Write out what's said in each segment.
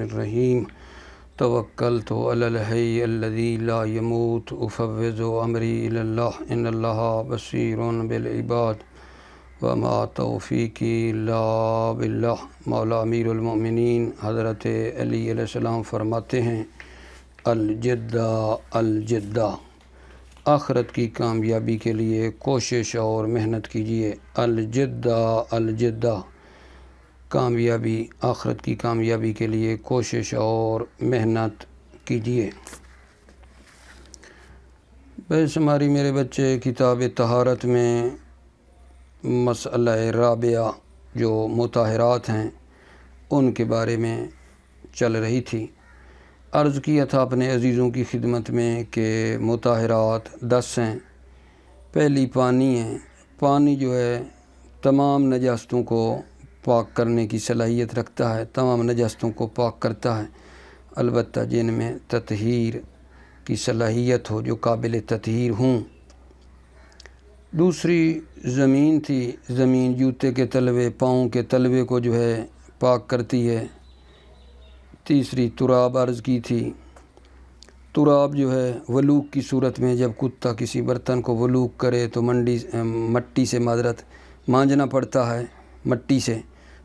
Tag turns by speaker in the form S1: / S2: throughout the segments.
S1: الرحمن الرحیم توکلت علی الحی الذی لا یموت افوض امری الی اللہ ان اللہ بصیر بالعباد وما توفیقی الا باللہ۔ مولا امیر المؤمنین حضرت علی علیہ السلام فرماتے ہیں الجدہ الجدہ، آخرت کی کامیابی کے لیے کوشش اور محنت کیجیے۔ الجدہ الجدہ، کامیابی، آخرت کی کامیابی کے لیے کوشش اور محنت کیجیے۔ بے شماری میرے بچے کتاب طہارت میں مسئلہ رابعہ جو مطہرات ہیں ان کے بارے میں چل رہی تھی۔ عرض کیا تھا اپنے عزیزوں کی خدمت میں کہ مطہرات 10 ہیں۔ پہلی پانی ہے۔ پانی جو ہے تمام نجاستوں کو پاک کرنے کی صلاحیت رکھتا ہے، تمام نجاستوں کو پاک کرتا ہے، البتہ جن میں تطہیر کی صلاحیت ہو، جو قابل تطہیر ہوں۔ دوسری زمین تھی، زمین جوتے کے تلوے، پاؤں کے تلوے کو جو ہے پاک کرتی ہے۔ تیسری تراب عرض کی تھی۔ تراب جو ہے ولوغ کی صورت میں جب کتا کسی برتن کو ولوغ کرے تو مٹی سے مانجنا پڑتا ہے، مٹی سے،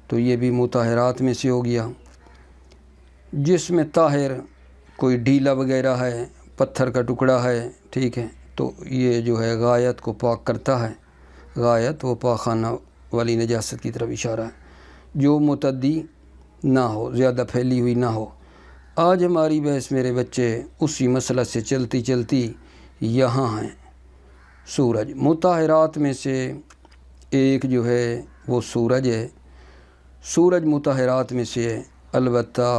S1: تو یہ بھی مطہرات میں سے ہو گیا۔ جس میں طاہر کوئی ڈھیلا وغیرہ ہے، پتھر کا ٹکڑا ہے، ٹھیک ہے، تو یہ جو ہے غایت کو پاک کرتا ہے۔ غایت وہ پاخانہ والی نجاست کی طرف اشارہ ہے، جو متعدی نہ ہو، زیادہ پھیلی ہوئی نہ ہو۔ آج ہماری بحث میرے بچے اسی مسئلہ سے چلتی چلتی یہاں ہیں۔ سورج، مطہرات میں سے ایک جو ہے وہ سورج ہے۔ سورج مطہرات میں سے ہے، البتہ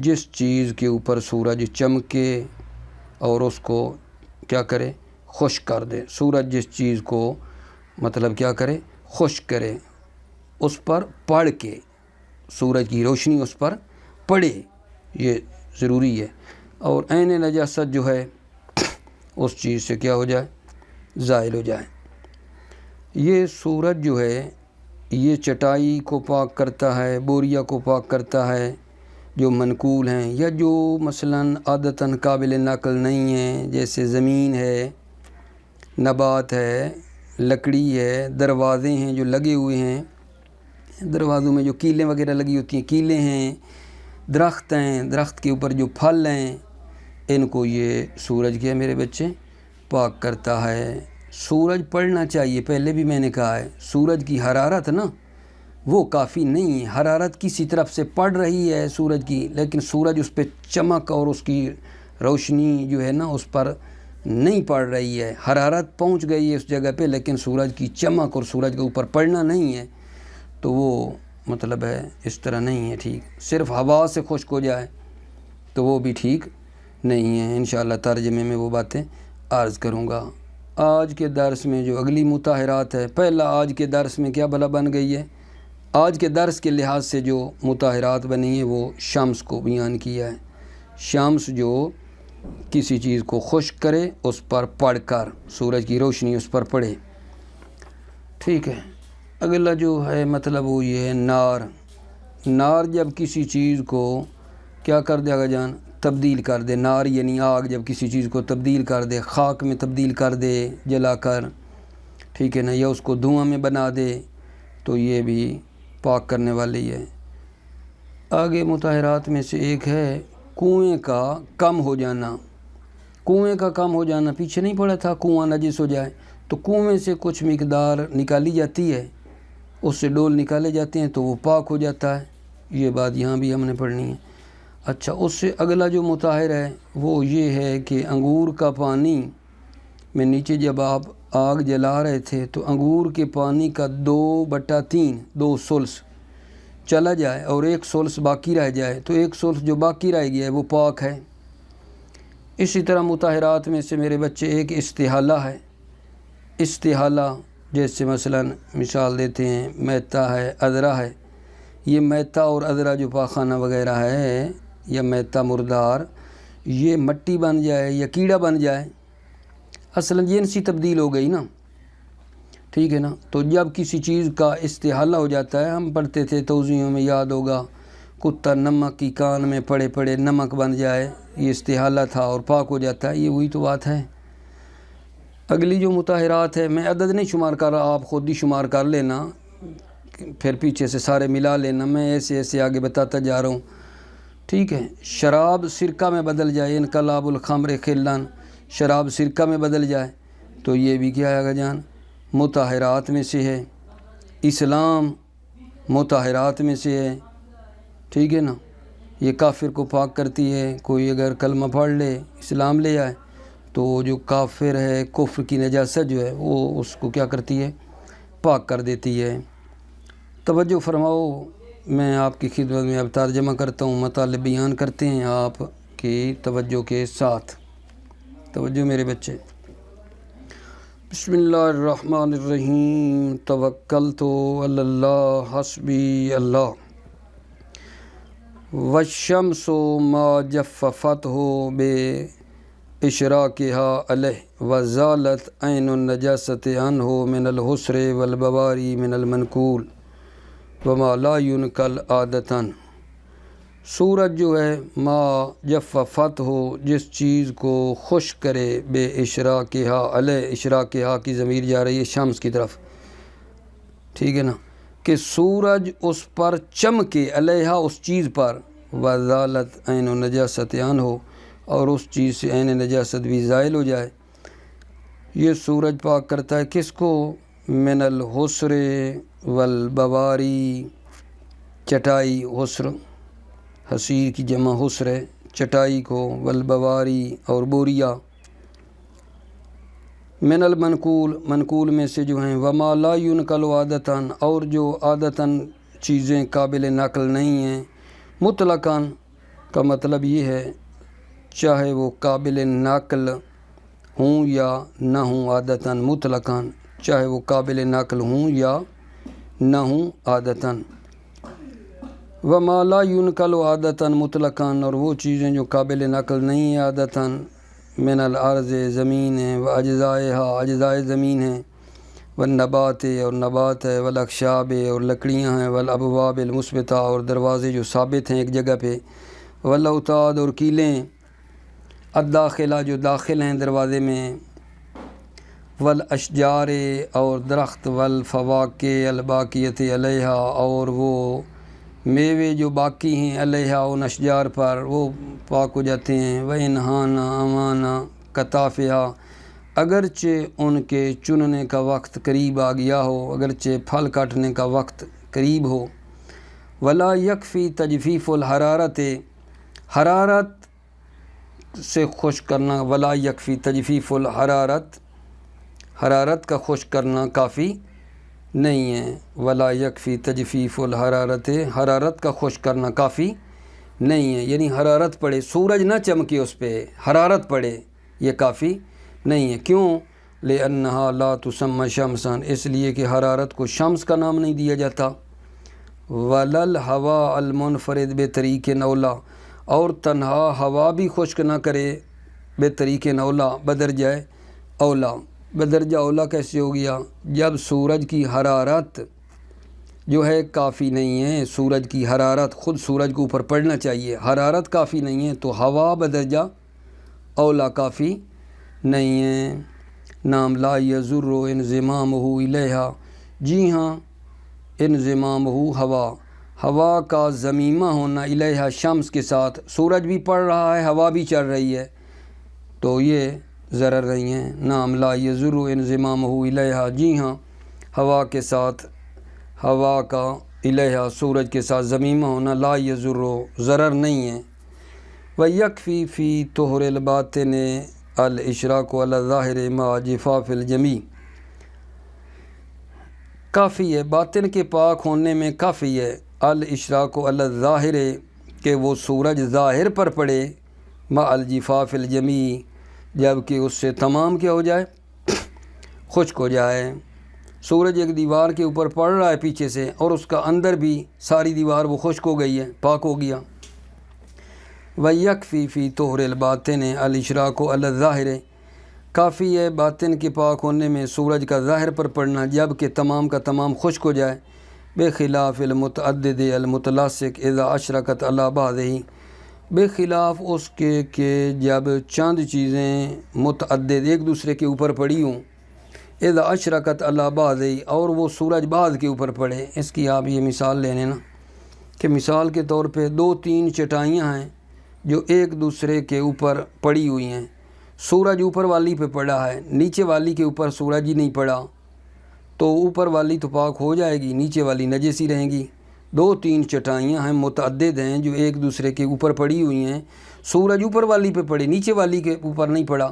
S1: جس چیز کے اوپر سورج چمکے اور اس کو کیا کرے، خشک کر دے۔ سورج جس چیز کو مطلب کیا کرے، خشک کرے، اس پر پڑ کے سورج کی روشنی اس پر پڑے، یہ ضروری ہے۔ اور عین نجاست جو ہے اس چیز سے کیا ہو جائے، زائل ہو جائے۔ یہ سورج جو ہے یہ چٹائی کو پاک کرتا ہے، بوریا کو پاک کرتا ہے، جو منقول ہیں یا جو مثلاً عادتاً قابل نقل نہیں ہیں، جیسے زمین ہے، نبات ہے، لکڑی ہے، دروازے ہیں جو لگے ہوئے ہیں، دروازوں میں جو کیلیں وغیرہ لگی ہوتی ہیں، کیلیں ہیں، درخت ہیں، درخت کے اوپر جو پھل ہیں، ان کو یہ سورج کیا میرے بچے پاک کرتا ہے۔ سورج پڑنا چاہیے، پہلے بھی میں نے کہا ہے، سورج کی حرارت نا وہ کافی نہیں ہے، حرارت کسی طرف سے پڑ رہی ہے سورج کی، لیکن سورج اس پہ چمک اور اس کی روشنی جو ہے نا اس پر نہیں پڑ رہی ہے۔ حرارت پہنچ گئی ہے اس جگہ پہ، لیکن سورج کی چمک اور سورج کے اوپر پڑنا نہیں ہے، تو وہ مطلب ہے اس طرح نہیں ہے ٹھیک۔ صرف ہوا سے خشک ہو جائے تو وہ بھی ٹھیک نہیں ہے۔ انشاءاللہ ترجمے میں وہ باتیں عرض کروں گا۔ آج کے درس میں جو اگلی مطہرات ہے، پہلا آج کے درس میں کیا بھلا بن گئی ہے، آج کے درس کے لحاظ سے جو مطہرات بنی ہے وہ شمس کو بیان کیا ہے۔ شمس جو کسی چیز کو خشک کرے، اس پر پڑھ کر سورج کی روشنی اس پر پڑے، ٹھیک ہے۔ اگلا جو ہے مطلب وہ یہ ہے نار۔ نار جب کسی چیز کو کیا کر دے آگا جان، تبدیل کر دے، نار یعنی آگ جب کسی چیز کو تبدیل کر دے، خاک میں تبدیل کر دے جلا کر، ٹھیک ہے نا، یا اس کو دھواں میں بنا دے، تو یہ بھی پاک کرنے والی ہے۔ آگے مطہرات میں سے ایک ہے کنویں کا کم ہو جانا۔ کنویں کا کم ہو جانا، پیچھے نہیں پڑا تھا کنواں نجس ہو جائے تو کنویں سے کچھ مقدار نکالی جاتی ہے، اس سے ڈول نکالے جاتے ہیں تو وہ پاک ہو جاتا ہے، یہ بات یہاں بھی ہم نے پڑھنی ہے۔ اچھا، اس سے اگلا جو مطہر ہے وہ یہ ہے کہ انگور کا پانی میں نیچے جب آپ آگ جلا رہے تھے تو انگور کے پانی کا 2/3 2 ثلث چلا جائے اور 1 ثلث باقی رہ جائے، تو 1 ثلث جو باقی رہ گیا ہے وہ پاک ہے۔ اسی طرح مطہرات میں سے میرے بچے ایک استحالہ ہے۔ استحالہ جیسے مثلاً مثال دیتے ہیں میتہ ہے، عذرا ہے۔ یہ میتہ اور عذرا جو پاخانہ وغیرہ ہے یا میتہ مردار، یہ مٹی بن جائے یا کیڑا بن جائے، اصلاً جنسی تبدیل ہو گئی نا، ٹھیک ہے نا۔ تو جب کسی چیز کا استحالہ ہو جاتا ہے، ہم پڑھتے تھے توضیحوں میں یاد ہوگا، کتا نمک کی کان میں پڑے پڑے نمک بن جائے، یہ استحالہ تھا اور پاک ہو جاتا ہے، یہ وہی تو بات ہے۔ اگلی جو مطہرات ہے، میں عدد نہیں شمار کر رہا، آپ خود ہی شمار کر لینا، پھر پیچھے سے سارے ملا لینا، میں ایسے ایسے آگے بتاتا جا رہا ہوں، ٹھیک ہے۔ شراب سرکہ میں بدل جائے، انقلاب الخمر خلن، شراب سرکہ میں بدل جائے تو یہ بھی کیا ہے گا جان، مطہرات میں سے ہے۔ اسلام مطہرات میں سے ہے، ٹھیک ہے نا، یہ کافر کو پاک کرتی ہے۔ کوئی اگر کلمہ پڑھ لے، اسلام لے آئے تو جو کافر ہے، کفر کی نجاست جو ہے وہ اس کو کیا کرتی ہے، پاک کر دیتی ہے۔ توجہ فرماؤ، میں آپ کی خدمت میں اب ترجمہ کرتا ہوں، مطالب بیان کرتے ہیں آپ کی توجہ کے ساتھ۔ توجہ میرے بچے، بسم اللہ الرحمن الرحیم، توکلت علی اللہ حسبی اللہ، والشمس ما جففتہ باشراقها علیہ وزالت عین النجاست عنہ من الحسر والبواری من المنقول وما لا ينقل عادتاً۔ سورج جو ہے ما جففت ہو، جس چیز کو خشک کرے، بے اشراقہا علیہ، اشراقہا کی ضمیر جا رہی ہے شمس کی طرف، ٹھیک ہے نا، کہ سورج اس پر چمکے، علیہ اس چیز پر، وزالت عین النجاست عنہ، اور اس چیز سے عین نجاست بھی زائل ہو جائے۔ یہ سورج پاک کرتا ہے کس کو؟ من الحسر والبواری، چٹائی، حسر حسیر کی جمع حسر ہے، چٹائی کو، والبواری اور بوریا، من المنقول، منقول میں سے جو ہیں، وما لا ينقل عادتاً، اور جو عادتاً چیزیں قابل نقل نہیں ہیں، مطلقاً کا مطلب یہ ہے چاہے وہ قابل نقل ہوں یا نہ ہوں، عادتاً مطلقاً، چاہے وہ قابل نقل ہوں یا نہ ہوں عادتاً۔ وما لا ينقل عادتاً مطلقاً، اور وہ چیزیں جو قابل نقل نہیں ہیں عادتاً، من الارض، زمین ہے، و اجزائها، اجزائے زمین ہیں، والنبات، اور نبات ہے، والاخشاب، اور لکڑیاں ہیں، والابواب المثبتہ، اور دروازے جو ثابت ہیں ایک جگہ پہ، والاوتاد، اور کیلیں، الداخلہ جو داخل ہیں دروازے میں، والاشجار، اور درخت، والفواکہ الباقیۃ علیہا، اور وہ میوے جو باقی ہیں علیہا ان اشجار پر، وہ پاک ہو جاتے ہیں۔ وَإِنْ امانہ کتافہا، اگرچہ ان کے چننے کا وقت قریب آ گیا ہو، اگرچہ پھل کاٹنے کا وقت قریب ہو۔ ولا یکفی تجفیف الحرارت، حرارت سے خشک کرنا، ولا یکفی تجفیف الحرارت، حرارت کا خشک کرنا کافی نہیں ہے۔ ولا یکفی تجفیف الحرارت، حرارت کا خشک کرنا کافی نہیں ہے، یعنی حرارت پڑے، سورج نہ چمکے اس پہ، حرارت پڑے، یہ کافی نہیں ہے۔ کیوں؟ لأنہا لا تسمى شمسا، اس لیے کہ حرارت کو شمس کا نام نہیں دیا جاتا۔ ولا الہوا المنفرد بطریق اولی، اور تنہا ہوا بھی خشک نہ کرے، بطریق اولی، بدرجہ اولا۔ بدرجہ اولا کیسے ہو گیا؟ جب سورج کی حرارت جو ہے کافی نہیں ہے، سورج کی حرارت خود سورج کو اوپر پڑنا چاہیے، حرارت کافی نہیں ہے تو ہوا بدرجہ اولا کافی نہیں ہے۔ نام لا یضر انضمامہ الیہا، جی ہاں، انضمامہ ہوا، ہوا کا ضمیمہ ہونا الیہا شمس کے ساتھ، سورج بھی پڑ رہا ہے، ہوا بھی چل رہی ہے تو یہ ضرر نہیں ہے۔ نام لا یضر انضمامہ الیہا، جی ہاں، ہوا کے ساتھ، ہوا کا الیہا سورج کے ساتھ ضمیمہ ہونا، لا یضر ضرر نہیں ہے۔ ویکفی فی طہر الباطن الاشراق علی الظاہر مع جفاف الجمیع، کافی ہے باطن کے پاک ہونے میں، کافی ہے الاشراق علی الظاہر، کہ وہ سورج ظاہر پر پڑے، مع الجفاف الجمیع، جبکہ اس سے تمام کیا ہو جائے، خشک ہو جائے۔ سورج ایک دیوار کے اوپر پڑ رہا ہے پیچھے سے، اور اس کا اندر بھی ساری دیوار وہ خشک ہو گئی ہے، پاک ہو گیا۔ وَيَكْفِي فِي طُهْرِ الْبَاطِنِ الْإِشْرَاقُ عَلَى الظَّاهِرِ، کافی ہے باطن کے پاک ہونے میں سورج کا ظاہر پر پڑنا، جب کہ تمام کا تمام خشک ہو جائے۔ بخلاف المتعدد المتلاصق اذا اشرکت علی بعضہ، بخلاف اس کے کہ جب چند چیزیں متعدد ایک دوسرے کے اوپر پڑی ہوں، اذا اشرکت علی بعضہ، اور وہ سورج بعض کے اوپر پڑے۔ اس کی آپ یہ مثال لے لینا کہ مثال کے طور پہ 2-3 چٹائیاں ہیں جو ایک دوسرے کے اوپر پڑی ہوئی ہیں، سورج اوپر والی پہ پڑا ہے، نیچے والی کے اوپر سورج ہی نہیں پڑا، تو اوپر والی تو پاک ہو جائے گی، نیچے والی نجس ہی رہیں گی۔ 2-3 چٹائیاں ہیں متعدد ہیں جو ایک دوسرے کے اوپر پڑی ہوئی ہیں، سورج اوپر والی پہ پڑے، نیچے والی کے اوپر نہیں پڑا،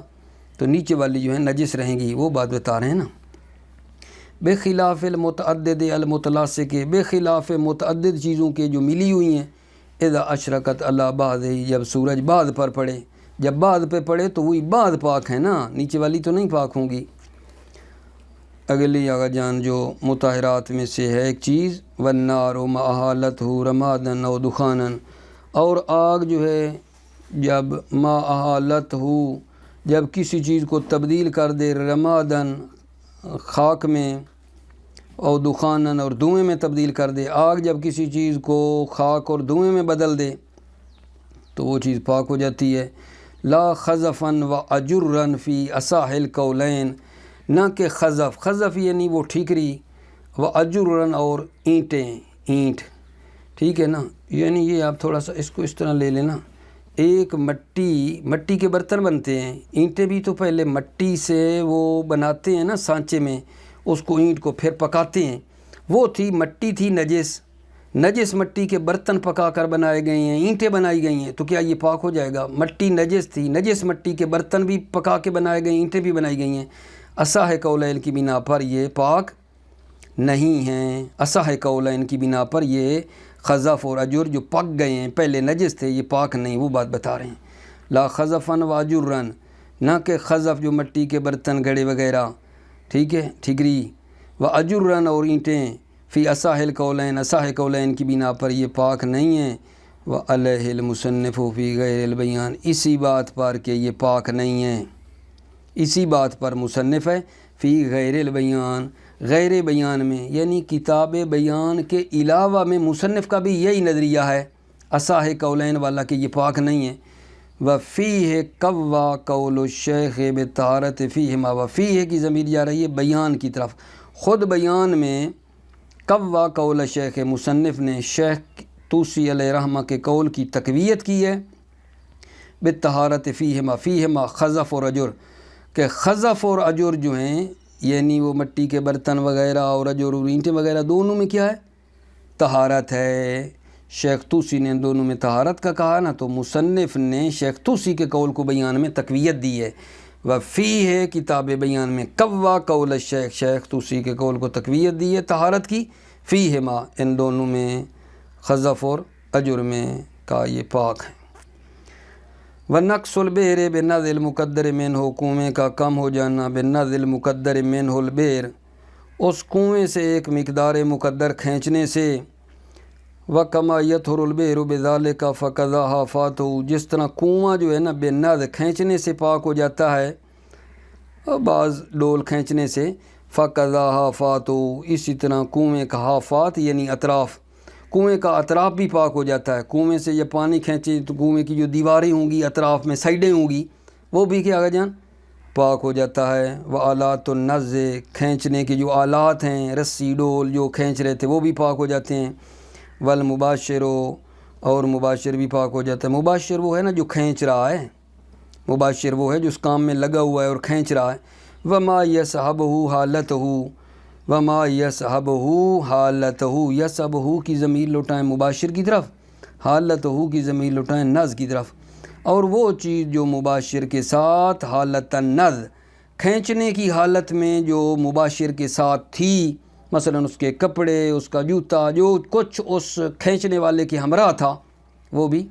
S1: تو نیچے والی جو ہے نجس رہیں گی، وہ بات بتا رہے ہیں نا۔ بخلاف المتعدد المتلاصق، بخلاف متعدد چیزوں کے جو ملی ہوئی ہیں، اذا اشرکت علی بعض، جب سورج بعض پر پڑے، جب بعض پہ پڑے تو وہی بعض پاک ہے نا، نیچے والی تو نہیں پاک ہوں گی۔ اگلی آقا جان جو مطہرات میں سے ہے ایک چیز، والنار ما احالتہ رمادن او دخانن، اور آگ جو ہے جب ما احالتہ، جب کسی چیز کو تبدیل کر دے، رمادن خاک میں، اور دخانن اور دھوئیں میں تبدیل کر دے، آگ جب کسی چیز کو خاک اور دھوئیں میں بدل دے تو وہ چیز پاک ہو جاتی ہے۔ لا خزفن و اجرن فی اصح القولین، نہ کہ خزف، خزف یعنی وہ ٹھیکری، و اجرن اور اینٹیں، اینٹ، ٹھیک ہے نا، یعنی یہ آپ تھوڑا سا اس کو اس طرح لے لینا، ایک مٹی کے برتن بنتے ہیں، اینٹیں بھی تو پہلے مٹی سے وہ بناتے ہیں نا سانچے میں، اس کو اینٹ کو پھر پکاتے ہیں، وہ تھی مٹی تھی نجس مٹی کے برتن پکا کر بنائے گئے ہیں، اینٹیں بنائی گئی ہیں، تو کیا یہ پاک ہو جائے گا؟ مٹی نجس تھی، نجس مٹی کے برتن بھی پکا کے بنائے گئے، اینٹیں بھی بنائی گئی ہیں، اصح قولین کی بنا پر یہ پاک نہیں ہیں، اصح قولین کی بنا پر یہ خزف اور اجر جو پک گئے ہیں، پہلے نجس تھے، یہ پاک نہیں، وہ بات بتا رہے ہیں۔ لا خزفن و اجرن، نہ کہ خزف جو مٹی کے برتن گھڑے وغیرہ، ٹھیک ہے، ٹھیکری، و اجرن اور اینٹیں، فی اصح القولین، اصح قولین کی بنا پر یہ پاک نہیں ہیں، و علیہ المصنف فی غیر البیان، اسی بات پر کہ یہ پاک نہیں ہیں، اسی بات پر مصنف ہے، فی غیر البیان، غیر بیان میں، یعنی کتاب بیان کے علاوہ میں مصنف کا بھی یہی نظریہ ہے اصح قولین والا کہ یہ پاک نہیں ہے۔ وفیہ قوا قول الشیخ بطہارت فیہما، وفیہ کی ضمیر جا رہی ہے بیان کی طرف، خود بیان میں قوا قول شیخ، مصنف نے شیخ طوسی علیہ رحمہ کے قول کی تقویت کی ہے، بطہارت فیہما خزف اور اجر، کہ خزف اور اجر جو ہیں، یعنی وہ مٹی کے برتن وغیرہ اور اجر اور اینٹیں وغیرہ، دونوں میں کیا ہے؟ طہارت ہے۔ شیخ طوسی نے دونوں میں طہارت کا کہا نا، تو مصنف نے شیخ طوسی کے قول کو بیان میں تقویت دی ہے، وفیہ کتاب بیان میں قوا قول الشیخ، شیخ طوسی کے قول کو تقویت دی ہے طہارت کی، فیہما ان دونوں میں، خزف اور اجر میں کا یہ پاک ہے۔ وَنَقْصُ الْبِئْرِ بِنَظْرِ الْمُقَدَّرِ مِنْهُ، کنویں کا کم ہو جانا، بِنَظْرِ الْمُقَدَّرِ مِنْهُ الْبِئْرِ، اس کنویں سے ایک مقدار مقدر کھینچنے سے، وَكَمَا يَطْهُرُ الْبِئْرُ بِذَلِكَ فَكَذَا حَافَاتُهُ، جس طرح کنواں جو ہے نا بِنَظْرِ کھینچنے سے پاک ہو جاتا ہے، بعض ڈول کھینچنے سے، فَكَذَا حَافَاتُهُ، اسی طرح کنویں کا حافات یعنی اطراف، کنویں کا اطراف بھی پاک ہو جاتا ہے، کنویں سے جب پانی کھینچے تو کنویں کی جو دیواریں ہوں گی، اطراف میں سائڈیں ہوں گی، وہ بھی کیا جان پاک ہو جاتا ہے۔ وآلات النز، کھینچنے کے جو آلات ہیں، رسی ڈول جو کھینچ رہے تھے وہ بھی پاک ہو جاتے ہیں۔ والمباشر، اور مباشر بھی پاک ہو جاتا ہے، مباشر وہ ہے نا جو کھینچ رہا ہے، مباشر وہ ہے جو اس کام میں لگا ہوا ہے اور کھینچ رہا ہے۔ وما یصحبہ حالتہ، وما یصحبہ حالتہ، یصحبہ کی ضمیر لوٹائیں مباشر کی طرف، حالتہ کی ضمیر لوٹائیں نز کی طرف، اور وہ چیز جو مباشر کے ساتھ حالت النز، کھینچنے کی حالت میں جو مباشر کے ساتھ تھی، مثلا اس کے کپڑے، اس کا جوتا، جو کچھ اس کھینچنے والے کے ہمراہ تھا، وہ بھی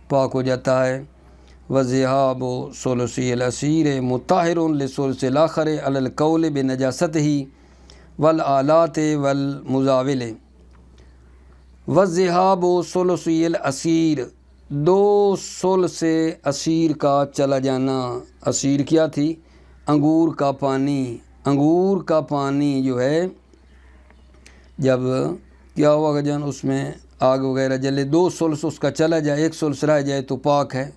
S1: پاک ہو جاتا ہے۔ وذهاب ثلث الاسیر مطہر لثلث الاخر علی القول بنجاستہ والآلات والمزاول۔ وذهاب ثلث الاسیر، دو ثلث اسیر کا چلا جانا، اسیر کیا تھی؟ انگور کا پانی، انگور کا پانی جو ہے جب کیا ہوا جان اس میں آگ وغیرہ جلے، 2 ثلث اس کا چلا جائے، 1 ثلث رہ جائے تو پاک ہے۔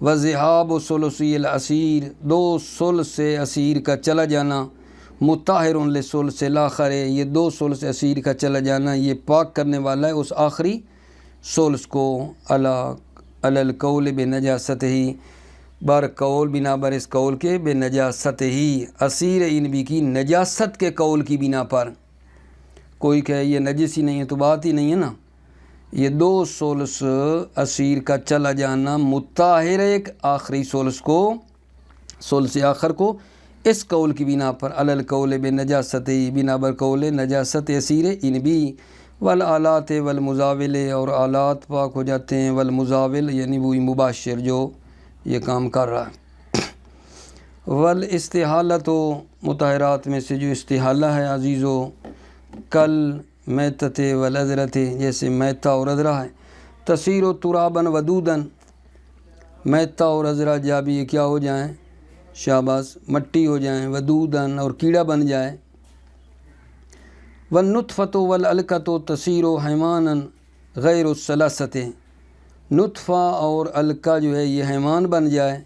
S1: وذہاب و ثلثی الاسیر، 2 ثلث سے اسیر کا چلا جانا، مطہر لثلث الاخر، یہ 2 ثلث اسیر کا چلا جانا یہ پاک کرنے والا ہے اس آخری ثلث کو، علی القول بنجاست ہی، بر قول بنا بر اس قول کے بنجاست ہی، اسیر انبی کی نجاست کے قول کی بنا پر۔ کوئی کہے یہ نجس ہی نہیں ہے تو بات ہی نہیں ہے نا۔ یہ 2 ثلث اسیر کا چلا جانا مطہر ایک آخری ثلث کو، ثلث آخر کو اس قول کی بنا پر، علی القول بنجاست ہی، بنا بر قول نجاست اسیر انبی، والآلات والمزاول، اور آلات پاک ہو جاتے ہیں، والمزاول یعنی وہی مباشر جو یہ کام کر رہا ہے۔ والاستحالۃ، مطہرات میں سے جو استحالہ ہے عزیزو، کل میتۃ والعذرۃ، جیسے میتہ اور عذرہ ہے، تصیر و ترابا ودودن، میتہ اور عذرہ جب یہ کیا ہو جائیں، شاباش، مٹی ہو جائیں، ودودن اور کیڑا بن جائے، والنطفۃ والعلقۃ تصیر حیمانا غیر الثلاثۃ، نطفہ اور علقہ جو ہے یہ حیوان بن جائے،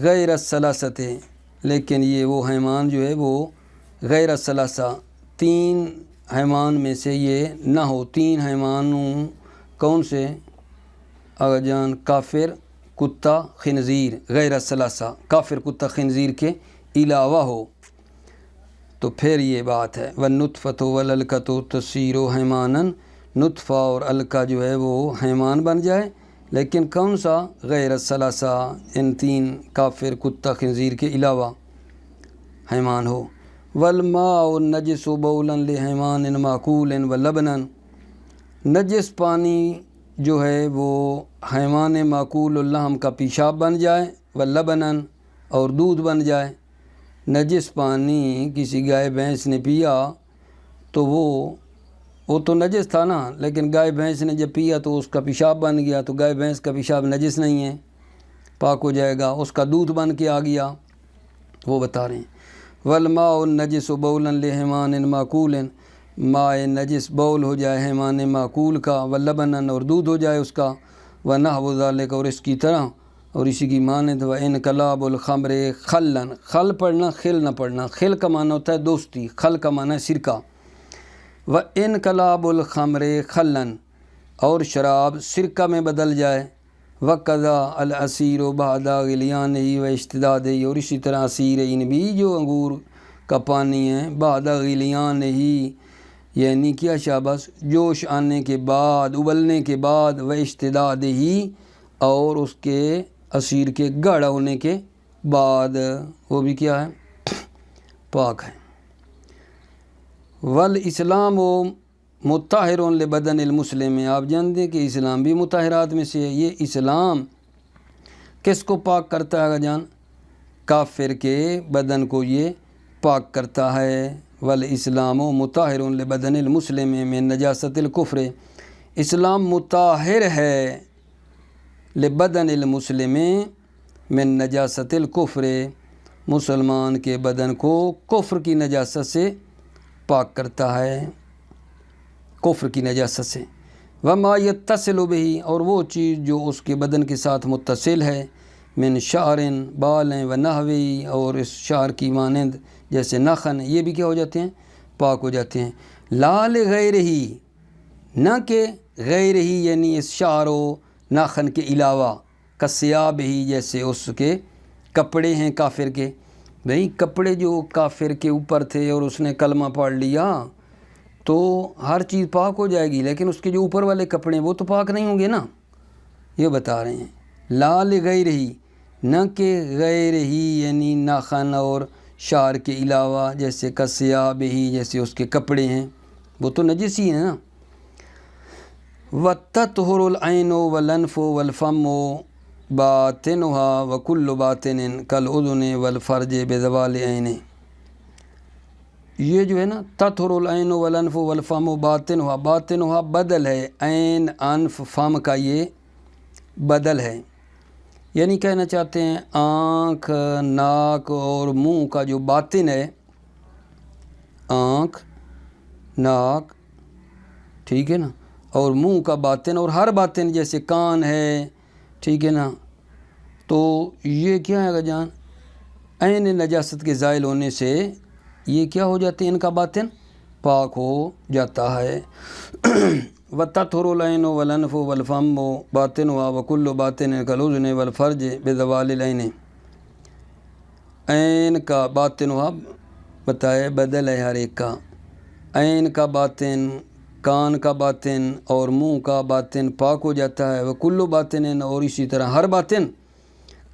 S1: غیر الثلاثۃ، لیکن یہ وہ حیوان جو ہے وہ غیر الثلاثہ، 3 حیوان میں سے یہ نہ ہو۔ 3 حیوانوں کون سے؟ اگر جان کافر، کتا، خنزیر، غیر الثلاثہ، کافر کتا خنزیر کے علاوہ ہو تو پھر یہ بات ہے۔ والنطفۃ والعلقۃ تصیر حیمانا، نطفہ اور علقہ جو ہے وہ حیوان بن جائے، لیکن کون سا؟ غیر الثلاثہ، ان 3 کافر کتا خنزیر کے علاوہ حیوان ہو۔ والماء النجس بولا لحیوان معقول ولبنا، نجس پانی جو ہے وہ حیوان معقول اللحم کا پیشاب بن جائے، ولبنا اور دودھ بن جائے۔ نجس پانی کسی گائے بھینس نے پیا تو وہ تو نجس تھا نا، لیکن گائے بھینس نے جب پیا تو اس کا پیشاب بن گیا، تو گائے بھینس کا پیشاب نجس نہیں ہے، پاک ہو جائے گا، اس کا دودھ بن کے آ گیا، وہ بتا رہے ہیں۔ والماء النجس بولا لحیوان معقول، ماء نجس بول ہو جائے حیوان معقول کا، ولبنا اور دودھ ہو جائے اس کا، ونحو ذالک اور اس کی طرح، اور اسی کی مانند، وانقلاب الخمر خلا، خل پڑھنا خل نہ پڑھنا، خل کا معنی ہوتا ہے دوستی، خل کا معنی ہے سرکہ، وانقلاب الخمر خلا، اور شراب سرکہ میں بدل جائے، وقضا الاسیر بعد غلیانہ و اشتدادہ، اور اسی طرح اسیر انبی جو انگور کا پانی ہے، بعد غلیانہ یعنی کیا شاباش، جوش آنے کے بعد، ابلنے کے بعد، و اشتدادہ اور اس کے اسیر کے گاڑھا ہونے کے بعد، وہ بھی کیا ہے؟ پاک ہے۔ والاسلام مطہر لبدن المسلم، آپ جانتے ہیں کہ اسلام بھی مطہرات میں سے ہے۔ یہ اسلام کس کو پاک کرتا ہے جان؟ کافر کے بدن کو یہ پاک کرتا ہے۔ والاسلام مطہر لبدن المسلم من نجاست الکفر، اسلام مطہر ہے لبدن المسلم من نجاست الکفر، مسلمان کے بدن کو کفر کی نجاست سے پاک کرتا ہے، کفر کی نجاست سے۔ وما یتصل بہ، اور وہ چیز جو اس کے بدن کے ساتھ متصل ہے، من شعر بال و نحوی، اور اس شعر کی مانند جیسے ناخن، یہ بھی کیا ہو جاتے ہیں؟ پاک ہو جاتے ہیں۔ لا لغیر ہی، نہ کہ غیر ہی یعنی اس شعر و ناخن کے علاوہ، کثیاب ہی جیسے اس کے کپڑے ہیں کافر کے، بھئی کپڑے جو کافر کے اوپر تھے اور اس نے کلمہ پڑھ لیا تو ہر چیز پاک ہو جائے گی، لیکن اس کے جو اوپر والے کپڑے ہیں وہ تو پاک نہیں ہوں گے نا، یہ بتا رہے ہیں۔ لا لغیر ہی، نہ کہ غیر ہی یعنی ناخن اور شعر کے علاوہ، جیسے کثیاب ہی جیسے اس کے کپڑے ہیں، وہ تو نجس ہی ہیں نا۔ وَتَطْهُرُ الْعَيْنُ وَالْأَنْفُ وَالْفَمُّ بَاطِنُهَا وَكُلُّ بَاطِنٍ كَالْأُذُنِ وَالْفَرْجِ بِزَوَالِ عَيْنِ، یہ جو ہے نا تطہر العین والانف والفم باطنها، باطنها بدل ہے، عین انف فم کا یہ بدل ہے، یعنی کہنا چاہتے ہیں آنکھ ناک اور منہ کا جو باطن ہے، آنکھ ناک ٹھیک ہے نا، اور منہ کا باطن اور ہر باطن جیسے کان ہے، ٹھیک ہے نا، تو یہ کیا ہے جان، عین نجاست کے زائل ہونے سے یہ کیا ہو جاتے ہیں، ان کا باطن پاک ہو جاتا ہے۔ وَتَطْهُرُ الْعَيْنُ وَالْأَنْفُ وَالْفَمُّ بَاطِنُهَا وَكُلُّ بَاطِنٍ كَالْأُذُنِ وَالْفَرْجِ بِزَوَالِ الْعَيْنِ۔ عین کا باطنُهَا بتائے بدل ہے ہر ایک کا، عین کا باطن، کان کا باطن اور منہ کا باطن پاک ہو جاتا ہے، وَكُلُّ بَاطِنٍ اور اسی طرح ہر باطن،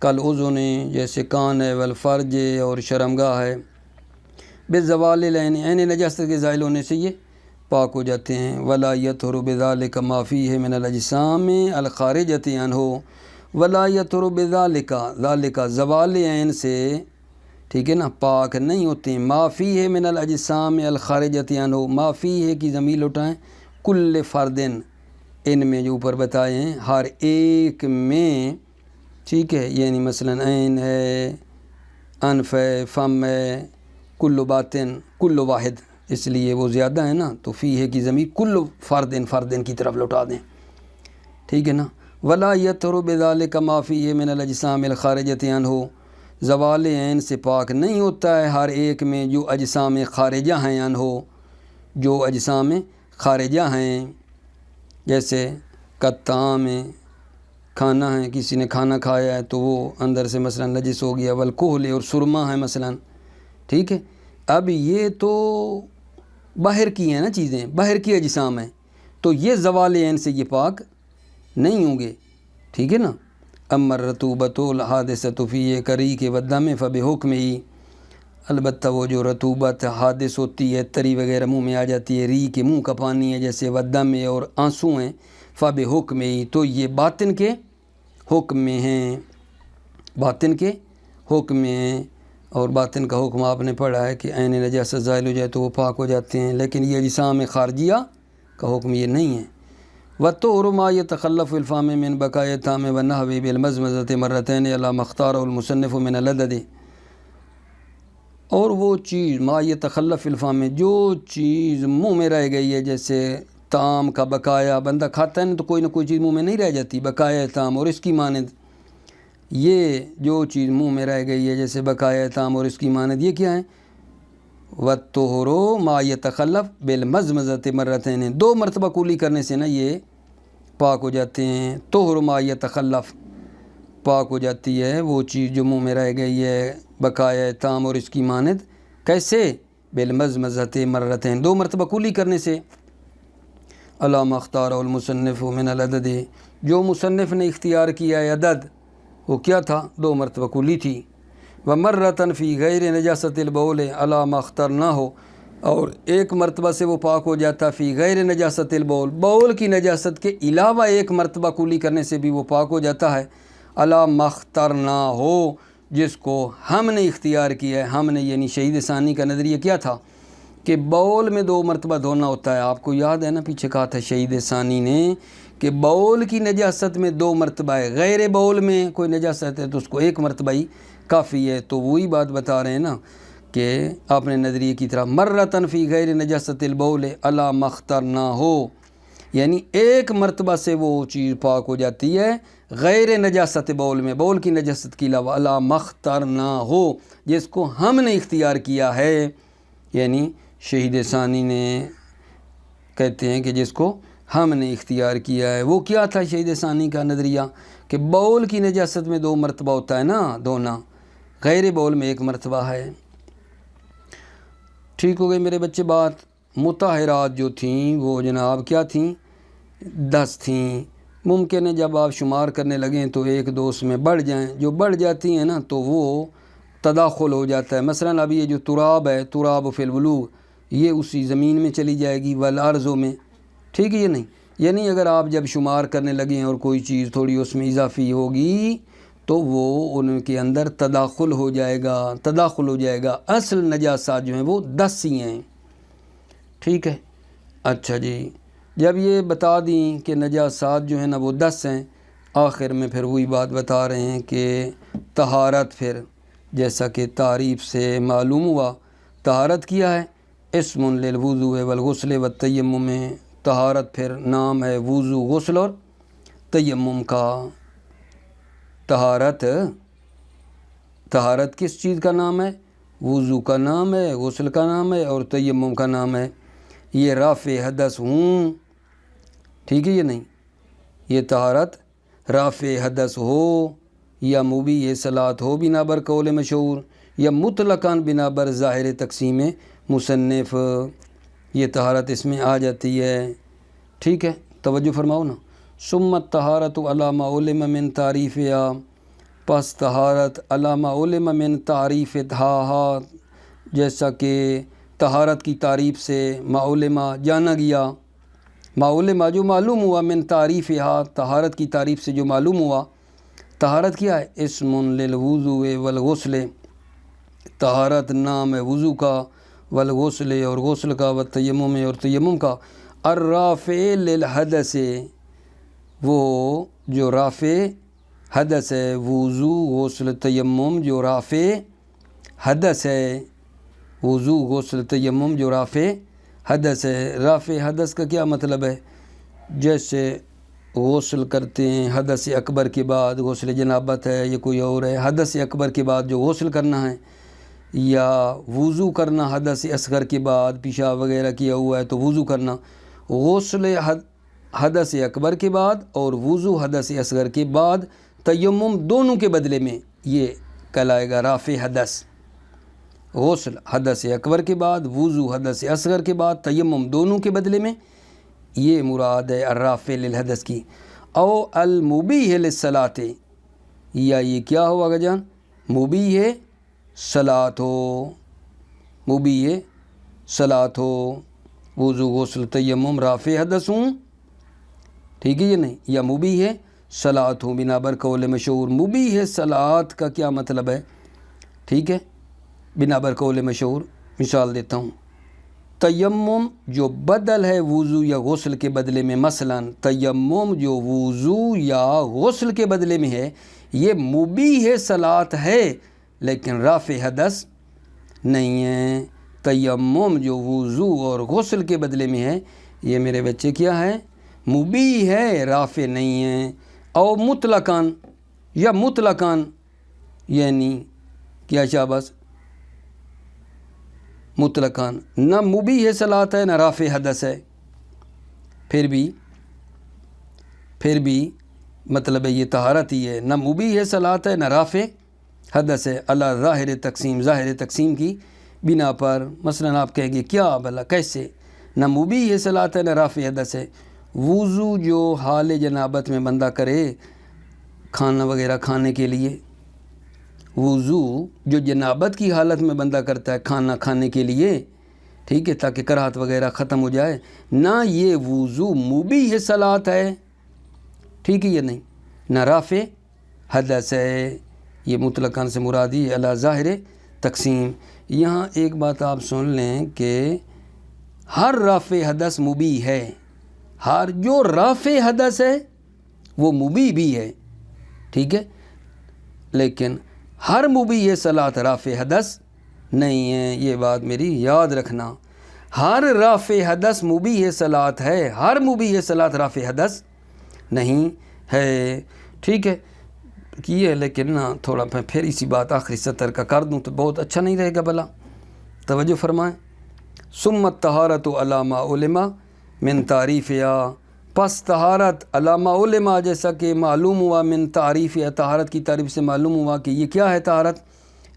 S1: کالْأُذُنِ جیسے کان ہے، والفرج اور شرمگاہ ہے، بزوال العین عین نجاست کے زائل ہونے سے یہ پاک ہو جاتے ہیں۔ ولا یطہر بذلک ما فیہ من الاجسام الخارجۃ عنہ، ولا یطہر بذلک، ذالک زوال عین سے، ٹھیک ہے نا، پاک نہیں ہوتے ہیں، ما فیہ من الاجسام الخارجۃ عنہ، ما فیہ کی ضمیر لوٹائیں، کل فردن، ان میں جو اوپر بتائے ہیں ہر ایک میں، ٹھیک ہے، یعنی مثلا عین ہے، انف ہے، فم ہے، کل باطن، کل واحد، اس لیے وہ زیادہ ہے نا، تو فیہ کی ضمیر کل فردن، فردن کی طرف لوٹا دیں، ٹھیک ہے نا۔ ولا یطہر بذلک ما فیہ من الاجسام الخارجۃ عنہ، زوال عین سے پاک نہیں ہوتا ہے ہر ایک میں جو اجسام خارجہ ہیں، عنہ جو اجسام خارجہ ہیں، جیسے کطعام ہے، کھانا ہے، کسی نے کھانا کھایا ہے تو وہ اندر سے مثلا نجس ہو گیا، والکحل اور سرما ہے مثلا، ٹھیک ہے۔ اب یہ تو باہر کی ہیں نا چیزیں، باہر کی اجسام ہیں، تو یہ زوال عین سے یہ پاک نہیں ہوں گے، ٹھیک ہے نا۔ اما الرطوبۃ الحادثۃ فیہ کریق والدم فبحکمہ، البتہ وہ جو رطوبت حادث ہوتی ہے، تری وغیرہ منہ میں آ جاتی ہے، ری کے منہ کا پانی ہے جیسے، والدم اور آنسو ہیں، فبحکمہ تو یہ باطن کے حکم میں ہیں، باطن کے حکم میں ہیں، اور باطن کا حکم آپ نے پڑھا ہے کہ عین نجاست زائل ہو جائے تو وہ پاک ہو جاتے ہیں، لیکن یہ اجسام خارجیہ کا حکم یہ نہیں ہے۔ وَالطُّهْرُ مَا يَتَخَلَّفُ الْفَمِ مِنْ بَقَاءِ الطَّعْمِ وَالنَّحْوِ بِالْمَزْمَزَةِ مَرَّتَيْنِ عَلَى مَا اخْتَارَهُ الْمُصَنِّفُ مِنَ اللَّذَّةِ، اور وہ چیز ما يتخلف الفم، جو چیز منہ میں رہ گئی ہے، جیسے طعام کا بقایا، بندہ کھاتا ہے نا تو کوئی نہ کوئی چیز منہ میں نہیں رہ جاتی، بقایا طعام، اور اس کی مانند یہ جو چیز منہ میں رہ گئی ہے جیسے بقایا طعام اور اس کی مانند، یہ کیا ہے؟ وَالطُّهْرُ مَا يَتَخَلَّفُ بِالْمَزْمَزَةِ مَرَّتَيْنِ، دو مرتبہ کولی کرنے سے نا یہ پاک ہو جاتے ہیں۔ طہر ما يتخلف، پاک ہو جاتی ہے وہ چیز جو منہ میں رہ گئی ہے، بقایا طعام اور اس کی مانند، کیسے؟ بالمزمزۃ مرتین، دو مرتبہ کولی کرنے سے۔ علی ما اختارہ المصنف من العدد، جو مصنف نے اختیار کیا ہے عدد، وہ کیا تھا؟ دو مرتبہ کولی تھی۔ ومرتن فی غیر نجاست البول علی ما اخترنا ہو، اور ایک مرتبہ سے وہ پاک ہو جاتا فی غیر نجاست البول، بول کی نجاست کے علاوہ ایک مرتبہ کولی کرنے سے بھی وہ پاک ہو جاتا ہے، علی ما اخترنا ہو، جس کو ہم نے اختیار کیا ہے۔ ہم نے یعنی شہید ثانی کا نظریہ کیا تھا کہ بول میں دو مرتبہ دھونا ہوتا ہے، آپ کو یاد ہے نا، پیچھے کہا تھا شہید ثانی نے کہ بول کی نجاست میں دو مرتبہ ہے، غیر بول میں کوئی نجاست ہے تو اس کو ایک مرتبہ ہی کافی ہے۔ تو وہی بات بتا رہے ہیں نا کہ آپ نے نظریے کی طرح مرتن فی غیر نجاست البول علی ما اخترنا ہو، یعنی ایک مرتبہ سے وہ چیز پاک ہو جاتی ہے غیر نجاست بول میں، بول کی نجاست کے علاوہ، علی ما اخترنا ہو، جس کو ہم نے اختیار کیا ہے، یعنی شہید ثانی نے کہتے ہیں کہ جس کو ہم نے اختیار کیا ہے۔ وہ کیا تھا شہید ثانی کا نظریہ؟ کہ بول کی نجاست میں دو مرتبہ ہوتا ہے نا دھونا، غیر بول میں ایک مرتبہ ہے۔ ٹھیک ہو گئی میرے بچے بات؟ مطہرات جو تھیں وہ جناب کیا تھیں؟ 10 تھیں۔ ممکن ہے جب آپ شمار کرنے لگیں تو ایک دو اس میں بڑھ جائیں، جو بڑھ جاتی ہیں نا تو وہ تداخل ہو جاتا ہے۔ مثلا اب یہ جو تراب ہے، تراب فی الولوغ، یہ اسی زمین میں چلی جائے گی، والارضوں میں، ٹھیک ہے یہ نہیں، یعنی اگر آپ جب شمار کرنے لگیں اور کوئی چیز تھوڑی اس میں اضافی ہوگی تو وہ ان کے اندر تداخل ہو جائے گا، تداخل ہو جائے گا۔ اصل نجاسات جو ہیں وہ 10 ہی ہیں، ٹھیک ہے۔ اچھا جی، جب یہ بتا دیں کہ نجاسات جو ہیں نا وہ 10 ہیں، آخر میں پھر وہی بات بتا رہے ہیں کہ طہارت، پھر جیسا کہ تعریف سے معلوم ہوا، طہارت کیا ہے؟ اسم للوضوء والغسل والتیمم، طہارت پھر نام ہے وضو غسل اور تیمم کا۔ طہارت کس چیز کا نام ہے؟ وضو کا نام ہے، غسل کا نام ہے اور تیمم کا نام ہے۔ یہ رافع حدث ہوں، ٹھیک ہے یہ نہیں، یہ طہارت رافع حدث ہو یا مبیح صلاۃ ہو بنا بر قول مشہور یا مطلقاً بنا بر ظاہر تقسیم مصنف، یہ طہارت اس میں آ جاتی ہے، ٹھیک ہے، توجہ فرماؤ نا۔ ثم الطہارۃ علی ما علم من تعریفہا، پس طہارت علی ما علم من تعریفہا، جیسا کہ طہارت کی تعریف سے ما علم جانا گیا، ما علم جو معلوم ہوا، من تعریفہا طہارت کی تعریف سے جو معلوم ہوا۔ طہارت کیا ہے؟ اسم للوضوء والغسل، طہارت نام ہے وضو کا، والغسل اور غسل کا، والتیمم اور تیمم کا۔ الرافع للحدث، وہ جو رافع حدث ہے، وضو غسل تیمم جو رافع حدث ہے، وضو غسل تیمم جو رافع حدث ہے۔ رافع حدث کا کیا مطلب ہے؟ جیسے غسل کرتے ہیں حدث اکبر کے بعد، غسل جنابت ہے یا کوئی اور ہے، حدث اکبر کے بعد جو غسل کرنا ہے، یا وضو کرنا حدث اصغر کے بعد، پیشاب وغیرہ کیا ہوا ہے تو وضو کرنا، غسل حدث اکبر کے بعد اور وضو حدث اصغر کے بعد، تیمم دونوں کے بدلے میں یہ کہلائے گا رافع حدث۔ غسل حدث اکبر کے بعد، وضو حدث اصغر کے بعد، تیمم دونوں کے بدلے میں، یہ مراد ہے الرافع للحدث کی۔ او المبیح للصلاۃ، یا یہ کیا ہوا گا جان؟ مبیح صلاۃ ہو، مبیح صلاۃ ہو، وضو غسل تیمم رافع حدث ہوں، ٹھیک ہے یہ نہیں، یا مبیح صلاۃ ہوں بنا بر قول مشہور۔ مبیح صلاۃ کا کیا مطلب ہے؟ ٹھیک ہے، بنا بر قول مشہور مثال دیتا ہوں۔ تیمم جو بدل ہے وضو یا غسل کے بدلے میں، مثلا تیمم جو وضو یا غسل کے بدلے میں ہے، یہ مبیح صلاۃ ہے لیکن رافع حدث نہیں ہے۔ تیمم جو وضو اور غسل کے بدلے میں ہے، یہ میرے بچے کیا ہے؟ مبیح ہے، رافع نہیں ہے۔ او مطلقاً، یا مطلقاً یعنی کیا شاباش، مطلقاً نہ مبیح صلاۃ ہے نہ رافع حدث ہے، پھر بھی مطلب ہے یہ طہارت ہی ہے، نہ مبیح صلاۃ ہے نہ رافع حدث ہے، اللہ ظاہر تقسیم، ظاہر تقسیم کی بنا پر۔ مثلا آپ کہیں گے کیا بھلا کیسے؟ نہ مبیح صلاۃ ہے نہ رافع حدث ہے۔ وضو جو حال جنابت میں بندہ کرے کھانا وغیرہ کھانے کے لیے، وضو جو جنابت کی حالت میں بندہ کرتا ہے کھانا کھانے کے لیے، ٹھیک ہے، تاکہ کراہت وغیرہ ختم ہو جائے، نہ یہ وضو مبیح صلاۃ ہے، ٹھیک ہے یہ نہیں، نہ رافع حدث ہے، یہ مطلقاً سے مرادی ہے اللہ ظاہر تقسیم۔ یہاں ایک بات آپ سن لیں کہ ہر رافع حدث مبیح ہے، ہر جو رافع حدث ہے وہ مبیح بھی ہے، ٹھیک ہے، لیکن ہر مبیح صلاۃ رافع حدث نہیں ہے، یہ بات میری یاد رکھنا۔ ہر رافع حدث مبیح صلاۃ ہے، ہر مبیح صلاۃ رافع حدث نہیں ہے، ٹھیک ہے کی ہے، لیکن نا تھوڑا پھر اسی بات آخری سطر کا کر دوں تو بہت اچھا نہیں رہے گا بھلا، توجہ فرمائیں۔ ثم الطہارۃ علی ما علم من تعریفہا، پس طہارت علی ما علم جیسا کہ معلوم ہوا، من تعریفہا طہارت کی تعریف سے معلوم ہوا کہ یہ کیا ہے طہارت۔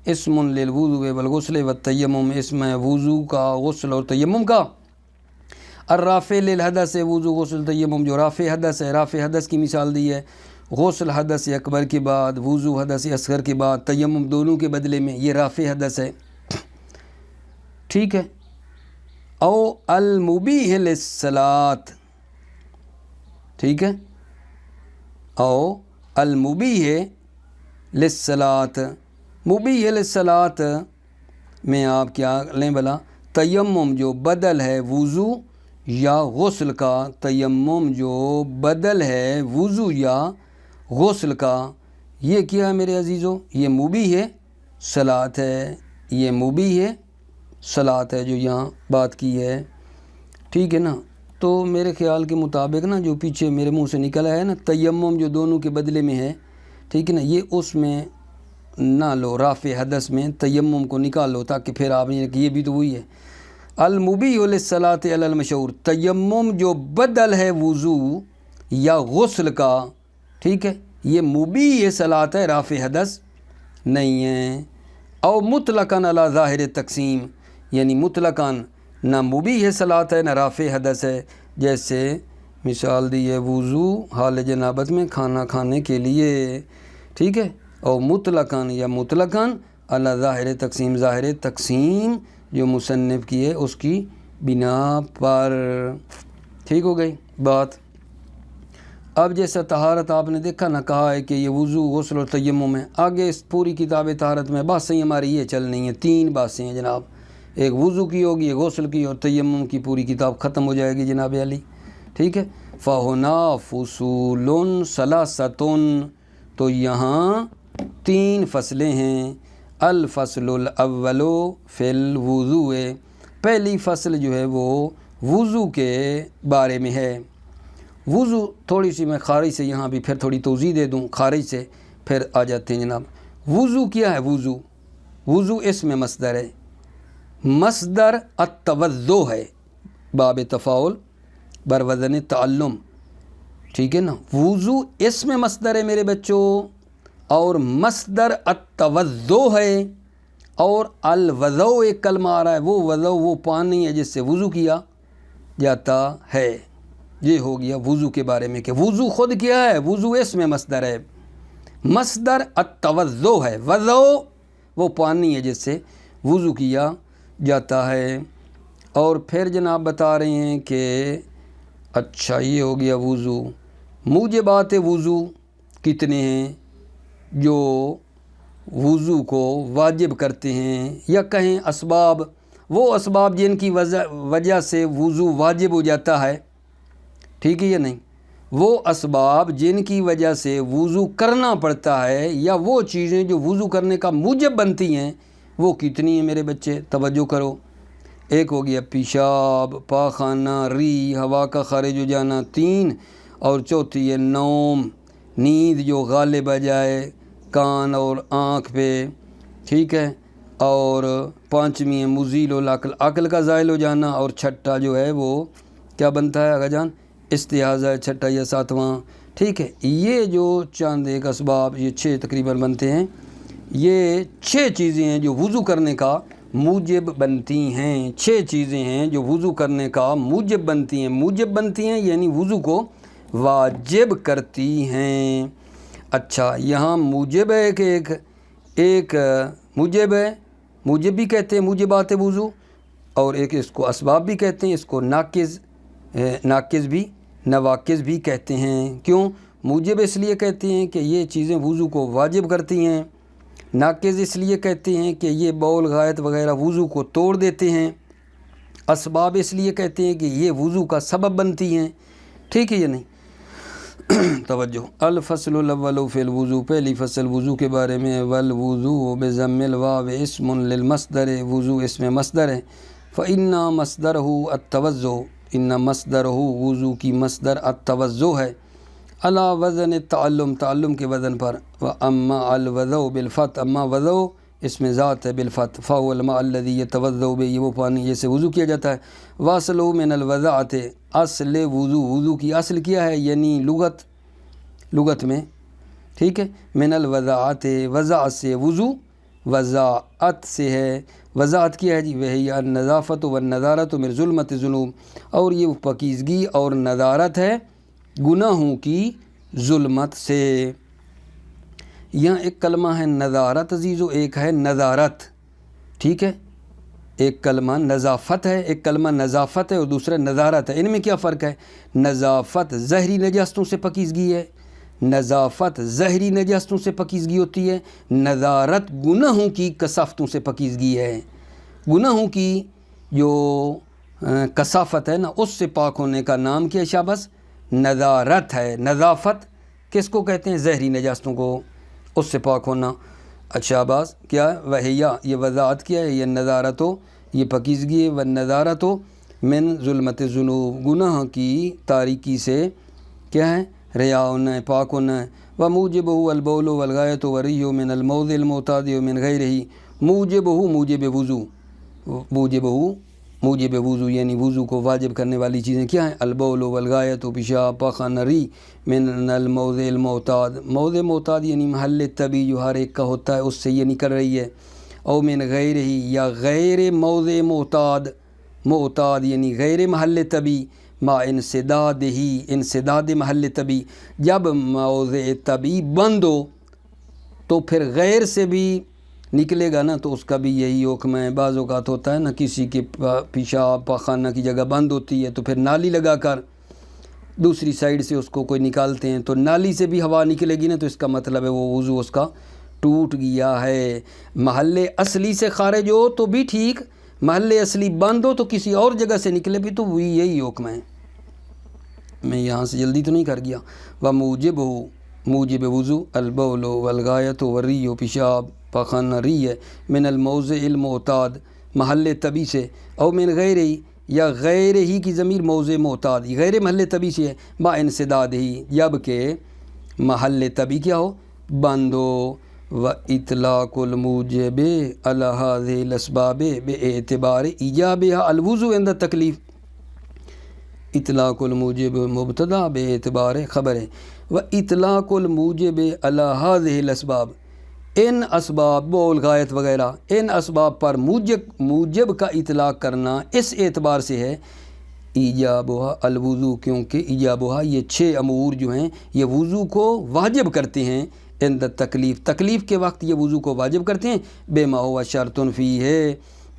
S1: اسم للوضوء والغسل والتیمم، اسم ہے وضو کا، غسل اور تیمم کا۔ الرافع للحدث، وضو غسل تیمم جو رافع حدث ہے، رافع حدث کی مثال دی ہے، غسل حدث اکبر کے بعد، وضو حدث اصغر کے بعد، تیمم دونوں کے بدلے میں، یہ رافع حدث ہے، ٹھیک ہے۔ او المبیح للصلاۃ، ٹھیک ہے، او المبیح للصلاۃ، مبیح للصلاۃ میں آپ کیا لیں بھلا؟ تیمم جو بدل ہے وضو یا غسل کا، تیمم جو بدل ہے وضو یا غسل کا، یہ کیا ہے میرے عزیزو؟ یہ مبیح صلاۃ ہے، یہ مبیح صلاۃ ہے جو یہاں بات کی ہے، ٹھیک ہے نا۔ تو میرے خیال کے مطابق نا جو پیچھے میرے منہ سے نکلا ہے نا تیمم جو دونوں کے بدلے میں ہے، ٹھیک ہے نا، یہ اس میں نہ لو، رافع حدث میں تیمم کو نکال لو، تاکہ پھر آپ نے کہ یہ بھی تو وہی ہے۔ المبیح للصلاۃ علی المشہور، تیمم جو بدل ہے وضو یا غسل کا، ٹھیک ہے، یہ مبیح صلاۃ ہے، رافع حدث نہیں ہے۔ او مطلقاً علی ظاہر تقسیم، یعنی مطلقاً نہ مبیح صلاۃ ہے نہ رافع حدث ہے، جیسے مثال دی ہے وضو حال جنابت میں کھانا کھانے کے لیے، ٹھیک ہے، اور مطلقاً یا مطلقاً علی ظاہر تقسیم، ظاہر تقسیم جو مصنف کی ہے اس کی بنا پر، ٹھیک ہو گئی بات۔ اب جیسا طہارت آپ نے دیکھا نہ، کہا ہے کہ یہ وضو غسل اور تیمم ہے، آگے اس پوری کتاب طہارت میں باتیں ہماری یہ چلنی ہیں، 3 باتیں ہیں جناب، ایک وضو کی ہوگی، ایک غسل کی، اور تیمم کی پوری کتاب ختم ہو جائے گی جناب علی، ٹھیک ہے۔ فَهُنَا فُصُولٌ ثَلَاثَةٌ، تو یہاں 3 فصلیں ہیں۔ الفصل الاول فی الوضوء، پہلی فصل جو ہے وہ وضو کے بارے میں ہے۔ وضو تھوڑی سی میں خارج سے یہاں بھی پھر تھوڑی توضیح دے دوں، خارج سے پھر آ جاتے ہیں جناب۔ وضو کیا ہے؟ وضو اسم مصدر ہے، مصدر التوضؤ ہے، باب تفاعل بر وزن تعلم، ٹھیک ہے نا۔ وضو اسم مصدر ہے میرے بچوں، اور مصدر التوضؤ ہے، اور الوضوء ایک کلمہ آ رہا ہے، وہ وضو وہ پانی ہے جس سے وضو کیا جاتا ہے۔ یہ ہو گیا وضو کے بارے میں کہ وضو خود کیا ہے، وضو اسم مصدر ہے، مصدر التوضؤ ہے، وضو وہ پانی ہے جس سے وضو کیا جاتا ہے۔ اور پھر جناب بتا رہے ہیں کہ اچھا یہ ہو گیا وضو، موجبات وضو کتنے ہیں جو وضو کو واجب کرتے ہیں، یا کہیں اسباب، وہ اسباب جن کی وجہ سے وضو واجب ہو جاتا ہے، ٹھیک ہے یا نہیں، وہ اسباب جن کی وجہ سے وضو کرنا پڑتا ہے، یا وہ چیزیں جو وضو کرنے کا موجب بنتی ہیں، وہ کتنی ہیں میرے بچے، توجہ کرو۔ ایک ہو گیا پیشاب، پاخانہ، ری، ہوا کا خارج ہو جانا، 3، اور چوتھی ہے نوم، نیند جو غالب آ جائے کان اور آنکھ پہ، ٹھیک ہے، اور 5ویں ہے مزیل العقل، عقل کا زائل ہو جانا، اور چھٹا جو ہے وہ کیا بنتا ہے آگا جان، استحاضہ ہے، چھٹا یا 7واں، ٹھیک ہے۔ یہ جو چاند ایک اسباب، یہ 6 تقریباً بنتے ہیں، یہ 6 چیزیں ہیں جو وضو کرنے کا موجب بنتی ہیں، 6 چیزیں ہیں جو وضو کرنے کا موجب بنتی ہیں، موجب بنتی ہیں یعنی وضو کو واجب کرتی ہیں۔ اچھا یہاں موجب ہے کہ ایک موجب ہے، موجب بھی کہتے ہیں موجبات وضو، اور ایک اس کو اسباب بھی کہتے ہیں، اس کو ناقص بھی، نواقص بھی کہتے ہیں۔ کیوں موجب اس لیے کہتے ہیں کہ یہ چیزیں وضو کو واجب کرتی ہیں، ناقص اس لیے کہتے ہیں کہ یہ بول غائط وغیرہ وضو کو توڑ دیتے ہیں، اسباب اس لیے کہتے ہیں کہ یہ وضو کا سبب بنتی ہیں، ٹھیک ہے یا نہیں۔ توجہ، الفصل الاول فی الوضو، پہلی فصل وضو کے بارے میں، والوضو بضم الواو اسم للمصدر، وضو اسم مصدر ہے، فإن مصدرہ التوضؤ، ان مصدرہ وضو کی مصدر التوضؤ ہے، علی وزن تعلم، تعلم کے وزن پر، واما الوضوء بالفتح، اما وضو اس میں ذات ہے بالفتح، فهو الماء الذي يتوضأ به، یہ وہ پانی جیسے وضو کیا جاتا ہے، واصلہ من الوضاعت، اصل وضو، وضو کی اصل کیا ہے یعنی لغت میں، ٹھیک ہے، من الوضاعت، وضاعت سے وضو، وضاعت سے ہے، وضاعت کیا ہے جی، وہی النظافت والنظارت من ظلمت الذنوب، اور یہ پاکیزگی اور نظارت ہے گناہوں کی ظلمت سے۔ یہاں ایک کلمہ ہے نظارت عزیزو، ایک ہے نظارت، ٹھیک ہے، ایک کلمہ نظافت ہے، ایک کلمہ نظافت ہے، اور دوسرا نظارت ہے۔ ان میں کیا فرق ہے؟ نظافت زہری نجاستوں سے پاکیزگی ہے، نظافت زہری نجاستوں سے پاکیزگی ہوتی ہے، نظارت گناہوں کی کثافتوں سے پاکیزگی ہے، گناہوں کی جو کثافت ہے نا اس سے پاک ہونے کا نام کیا شابس نظارت ہے۔ نظافت کس کو کہتے ہیں؟ زہری نجاستوں کو، اس سے پاک ہونا۔ اچھا باز کیا ہے؟ وہیا، یہ وضاحت کیا ہے، یہ نظارت ہو، یہ پاکیزگی ہے، والنظارت ہو من ظلمت الذنوب گناہ کی تاریکی سے کیا ہے ریا ہونا ہے، پاک ہونا ہے۔ وموجبہ البول والغایۃ والری من الموضع المعتاد من غیرہ، موجبہ موجب وضو، موجب وضو یعنی وضو کو واجب کرنے والی چیزیں کیا ہیں؟ البول والغایۃ، پیشاب، پاخانہ، ری، من الموضع المعتاد، موضع معتاد یعنی محل طبی جو ہر ایک کا ہوتا ہے، اس سے یہ نکل رہی ہے۔ او من غیرہ یا غیر موضع معتاد، معتاد یعنی غیر محل طبی، ما انسداد ہی، انسداد محل طبی، جب موضع طبی بند ہو تو پھر غیر سے بھی نکلے گا نا، تو اس کا بھی یہی حکم ہے۔ بعض اوقات ہوتا ہے نا کسی کے پیشاب پاخانہ کی جگہ بند ہوتی ہے تو پھر نالی لگا کر دوسری سائیڈ سے اس کو کوئی نکالتے ہیں، تو نالی سے بھی ہوا نکلے گی نا، تو اس کا مطلب ہے وہ وضو اس کا ٹوٹ گیا ہے۔ محل اصلی سے خارج ہو تو بھی ٹھیک، محل اصلی بند ہو تو کسی اور جگہ سے نکلے بھی تو وہی یہی حکم ہے۔ میں یہاں سے جلدی تو نہیں کر گیا۔ وموجب ہو، موجب وضو البول والغایۃ والری، پیشاب پاخانہ ری ہے، من الموضع المعتاد محل طبی سے، او من غیر ہی یا غیر ہی کی ضمیر موضع معتاد غیر محل طبی سے ہے، با انسداد ہی جب کہ محل طبی کیا ہو؟ بند ہو۔ و اطلاق الموجب علی هذه الاسباب باعتبار ایجابها الوضو عند تکلیف، اطلاق الموجب مبتدا بے اعتبار خبر ہے۔ و اطلاق الموجب علی هذه الاسباب، ان اسباب بول غایت وغیرہ ان اسباب پر موجب کا اطلاق کرنا اس اعتبار سے ہے ایجابہ الوضو، کیونکہ ایجابہ یہ 6 امور جو ہیں یہ وضو کو واجب کرتے ہیں، عند تکلیف، تکلیف کے وقت یہ وضو کو واجب کرتے ہیں، بے ما ہوا شرط فی ہے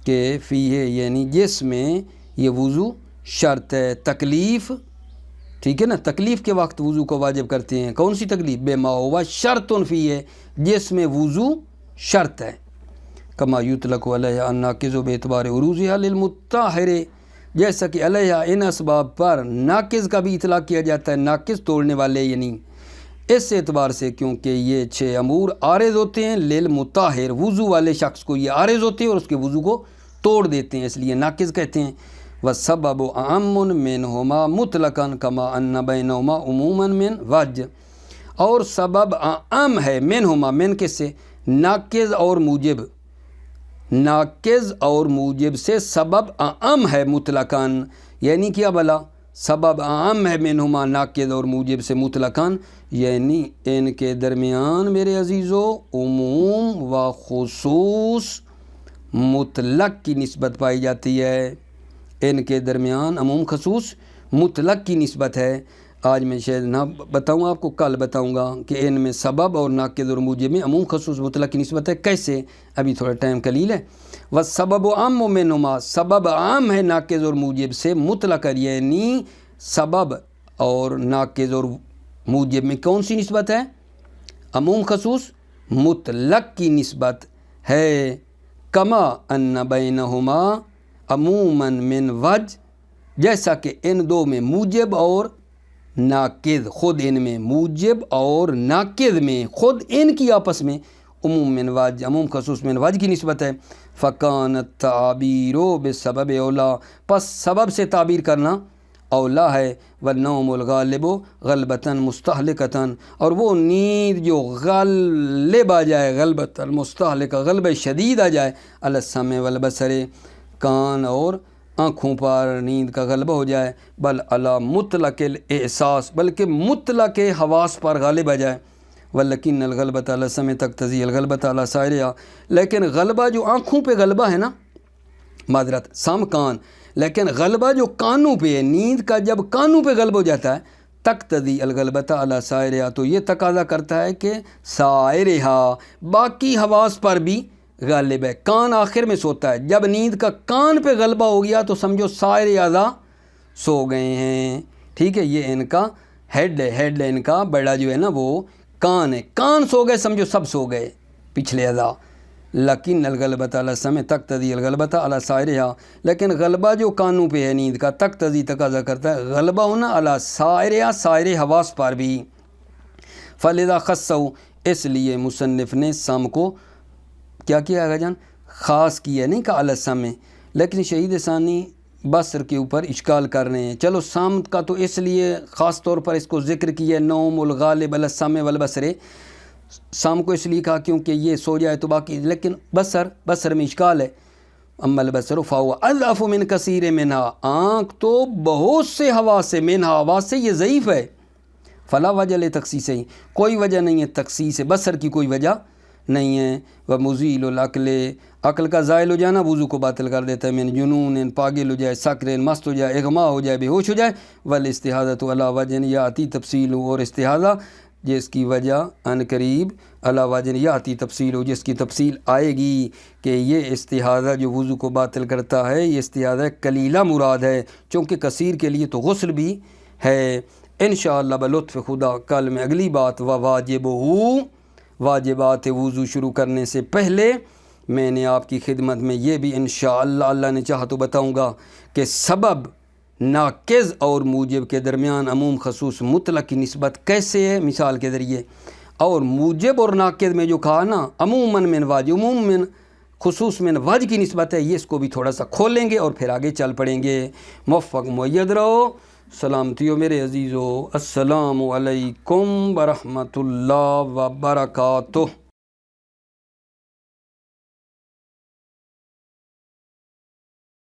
S1: کہ فی ہے یعنی جس میں یہ وضو شرط ہے، تکلیف، ٹھیک ہے نا، تکلیف کے وقت وضو کو واجب کرتے ہیں۔ کون سی تکلیف؟ بے ما ہوا شرط فی ہے، جس میں وضو شرط ہے۔ کما یطلق علیہ الناقض باعتبار عروضها للمطہر، جیسا کہ علیہ ان اسباب پر ناقض کا بھی اطلاق کیا جاتا ہے، ناقض توڑنے والے یعنی اس اعتبار سے کیونکہ یہ 6 امور عارض ہوتے ہیں للمطہر، وضو والے شخص کو یہ عارض ہوتے ہیں اور اس کے وضو کو توڑ دیتے ہیں، اس لیے ناقض کہتے ہیں۔ وَالسَّبَبُ أَعَمٌّ مِّنْهُمَا مُطْلَقًا كَمَا أَنَّ بَيْنَهُمَا عُمُومًا مِّن وَجْهٍ، اور سبب اعم ہے، منہما من کس سے؟ ناقض اور موجب، ناقض اور موجب سے سبب اعم ہے مطلقاً، یعنی کیا بلا سبب اعم ہے منہما ناقض اور موجب سے مطلقاً، یعنی ان کے درمیان میرے عزیزو عموم و خصوص مطلق کی نسبت پائی جاتی ہے، ان کے درمیان عموم خصوص مطلق کی نسبت ہے۔ آج میں شاید نہ بتاؤں آپ کو، کل بتاؤں گا کہ ان میں سبب اور ناقض اور موجب میں عموم خصوص مطلق کی نسبت ہے، کیسے؟ ابھی تھوڑا ٹائم قلیل ہے۔ وَالسَّبَبُ أَعَمُّ مِنْهُمَا، سبب عام ہے ناقض اور موجب سے مطلق، یعنی سبب اور ناقض اور موجب میں کون سی نسبت ہے؟ عموم خصوص مطلق کی نسبت ہے۔ کما ان بینہما عموماً من وجہ، جیسا کہ ان دو میں موجب اور ناقض، خود ان میں موجب اور ناقض میں خود ان کی آپس میں عموم من وجہ، عموم خصوص من وجہ کی نسبت ہے۔ فَكَانَ التَّعْبِيرُ بِالسَّبَبِ اولا، پس سبب سے تعبیر کرنا اولا ہے۔ وَالنَّوْمُ الْغَالِبُ غَلْبَةً مُسْتَحْلِقَةً، اور وہ نیند جو غالب آ جائے، غلبۃ مستحلقہ غلبہ شدید آ جائے، علی السمع والبصر، کان اور آنکھوں پر نیند کا غلبہ ہو جائے، بل علی مطلق الاحساس، بلکہ مطلق حواس پر غالب آ جائے۔ وَلَكِنَّ الْغَلْبَةَ عَلَى السَّمْعِ تَقْتَضِي الْغَلْبَةَ عَلَى سَائِرِهَا، لیکن غلبہ جو آنکھوں پہ غلبہ ہے نا، معذرت سم کان، لیکن غلبہ جو کانوں پہ ہے، نیند کا جب کانوں پہ غلبہ ہو جاتا ہے، تقتضی الغلبۃ علی سائرہا، تو یہ تقاضا کرتا ہے کہ سائرہا باقی حواس پر بھی غالب ہے۔ کان آخر میں سوتا ہے، جب نیند کا کان پہ غلبہ ہو گیا تو سمجھو سائر اعضاء سو گئے ہیں، ٹھیک ہے۔ یہ ان کا ہیڈ ہے، ہیڈ ان کا بڑا جو ہے نا وہ کان ہے، کان سو گئے سمجھو سب سو گئے پچھلے اعضاء۔ لیکن الغلبۃ علی السمع تقتضی الغلبۃ علی سائرہا، لیکن غلبہ جو کانوں پہ ہے نیند کا، تقتضی تقاضا کرتا ہے غلبہ ہونا علی سائرہا سائر حواس پر بھی۔ فلذا خصہ، اس لیے مصنف نے سم کو کیا کیا ہے جان؟ خاص کیا، نہیں کہا علی السمع، لیکن شہید ثانی بصر کے اوپر اشکال کر رہے ہیں۔ چلو صامت کا تو اس لیے خاص طور پر اس کو ذکر کیا نوم الغالب علی السمع والبصر، سام کو اس لیے کہا کیونکہ یہ سو جائے تو باقی، لیکن بصر میں اشکال ہے۔ اما البصر فهو اضعف من کثیر منها، آنکھ تو بہت سے حواس سے، منها حواس سے یہ ضعیف ہے۔ فلا وجہ لتخصیص، کوئی وجہ نہیں ہے تخصیص بصر کی، کوئی وجہ نہیں ہے۔ ومزیل العقل، عقل کا زائل ہو جانا وضو کو باطل کر دیتا ہے، من جنون، پاگل ہو جائے، سکر، مست ہو جائے، اغما ہو جائے، بے ہوش ہو جائے۔ والاستحاضۃ علی وجہ یاتی تفصیل، اور استحاضہ جس کی وجہ ان قریب علی وجہ یاتی تفصیل ہو، جس کی تفصیل آئے گی کہ یہ استحاضہ جو وضو کو باطل کرتا ہے یہ استحاضہ کلیلہ مراد ہے، چونکہ کثیر کے لیے تو غسل بھی ہے۔ انشاءاللہ بلطف خدا کل میں اگلی بات وواجبہ، واجبات وضو شروع کرنے سے پہلے میں نے آپ کی خدمت میں یہ بھی انشاءاللہ اللہ نے چاہا تو بتاؤں گا کہ سبب ناقض اور موجب کے درمیان عموم خصوص مطلق کی نسبت کیسے ہے، مثال کے ذریعے، اور موجب اور ناقض میں جو کہا نا عموماً من واجب، عموم من خصوص من واجب کی نسبت ہے، یہ اس کو بھی تھوڑا سا کھولیں گے اور پھر آگے چل پڑیں گے۔ موفق معید رہو، سلامتی ہو میرے عزیزو، السلام علیکم ورحمۃ اللہ وبرکاتہ۔